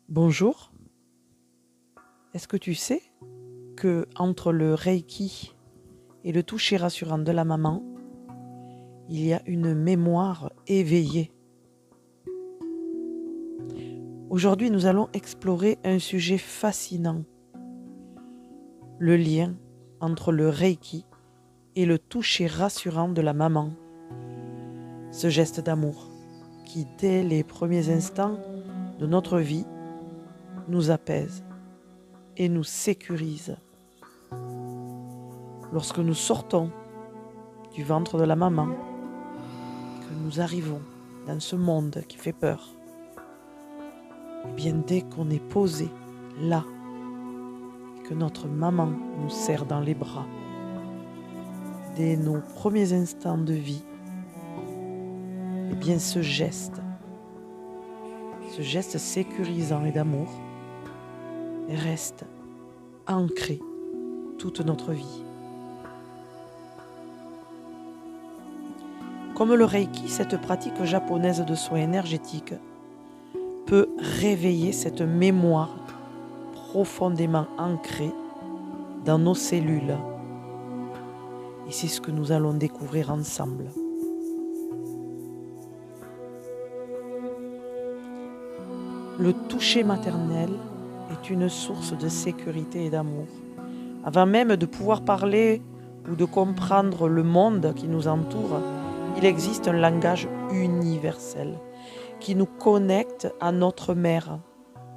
Bonjour, est-ce que tu sais que entre le Reiki et le toucher rassurant de la maman, il y a une mémoire éveillée? Aujourd'hui, nous allons explorer un sujet fascinant, le lien entre le Reiki et le toucher rassurant de la maman. Ce geste d'amour qui, dès les premiers instants de notre vie, nous apaise et nous sécurise. Lorsque nous sortons du ventre de la maman, que nous arrivons dans ce monde qui fait peur, et bien dès qu'on est posé là, et que notre maman nous serre dans les bras, dès nos premiers instants de vie, et bien ce geste sécurisant et d'amour, reste ancré toute notre vie. Comme le Reiki, cette pratique japonaise de soins énergétiques peut réveiller cette mémoire profondément ancrée dans nos cellules. Et c'est ce que nous allons découvrir ensemble. Le toucher maternel est une source de sécurité et d'amour. Avant même de pouvoir parler ou de comprendre le monde qui nous entoure, il existe un langage universel qui nous connecte à notre mère.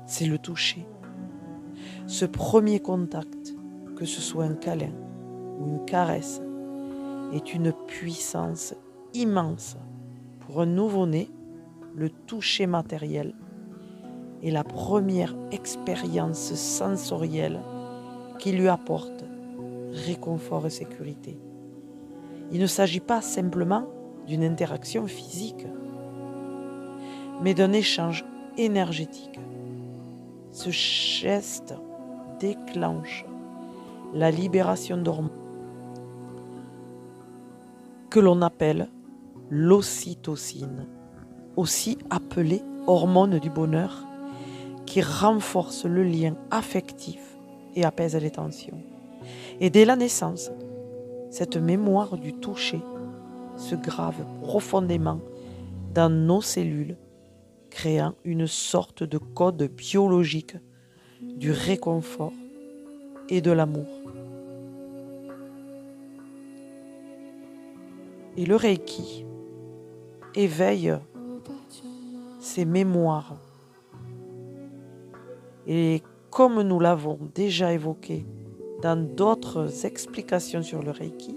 C'est le toucher. Ce premier contact, que ce soit un câlin ou une caresse, est une puissance immense. Pour un nouveau-né, le toucher matériel est la première expérience sensorielle qui lui apporte réconfort et sécurité. Il ne s'agit pas simplement d'une interaction physique, mais d'un échange énergétique. Ce geste déclenche la libération d'hormones que l'on appelle l'ocytocine, aussi appelée hormone du bonheur, qui renforce le lien affectif et apaise les tensions. Et dès la naissance, cette mémoire du toucher se grave profondément dans nos cellules, créant une sorte de code biologique du réconfort et de l'amour. Et le Reiki éveille ces mémoires. Et comme nous l'avons déjà évoqué dans d'autres explications sur le Reiki,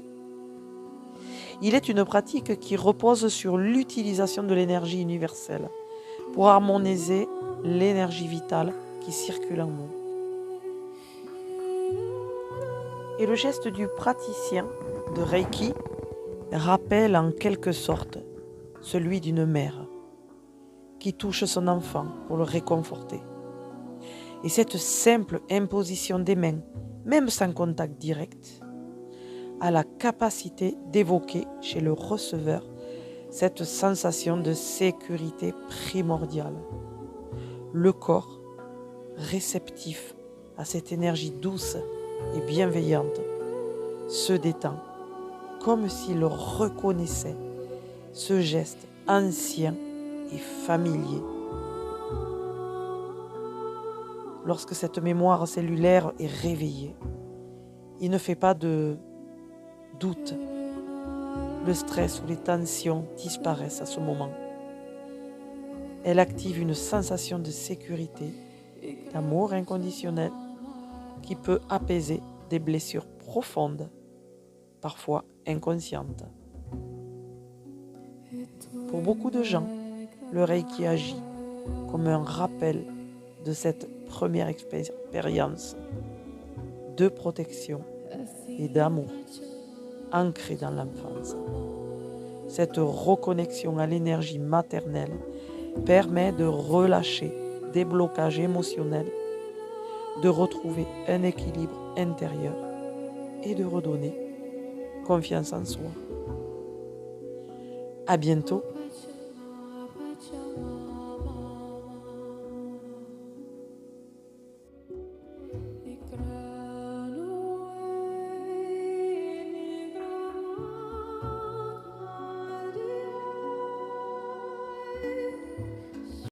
il est une pratique qui repose sur l'utilisation de l'énergie universelle pour harmoniser l'énergie vitale qui circule en nous. Et le geste du praticien de Reiki rappelle en quelque sorte celui d'une mère qui touche son enfant pour le réconforter. Et cette simple imposition des mains, même sans contact direct, a la capacité d'évoquer chez le receveur cette sensation de sécurité primordiale. Le corps, réceptif à cette énergie douce et bienveillante, se détend comme s'il reconnaissait ce geste ancien et familier. Lorsque cette mémoire cellulaire est réveillée, il ne fait pas de doute. Le stress ou les tensions disparaissent à ce moment. Elle active une sensation de sécurité, d'amour inconditionnel qui peut apaiser des blessures profondes, parfois inconscientes. Pour beaucoup de gens, le Reiki agit comme un rappel de cette première expérience de protection et d'amour ancrée dans l'enfance. Cette reconnexion à l'énergie maternelle permet de relâcher des blocages émotionnels, de retrouver un équilibre intérieur et de redonner confiance en soi. À bientôt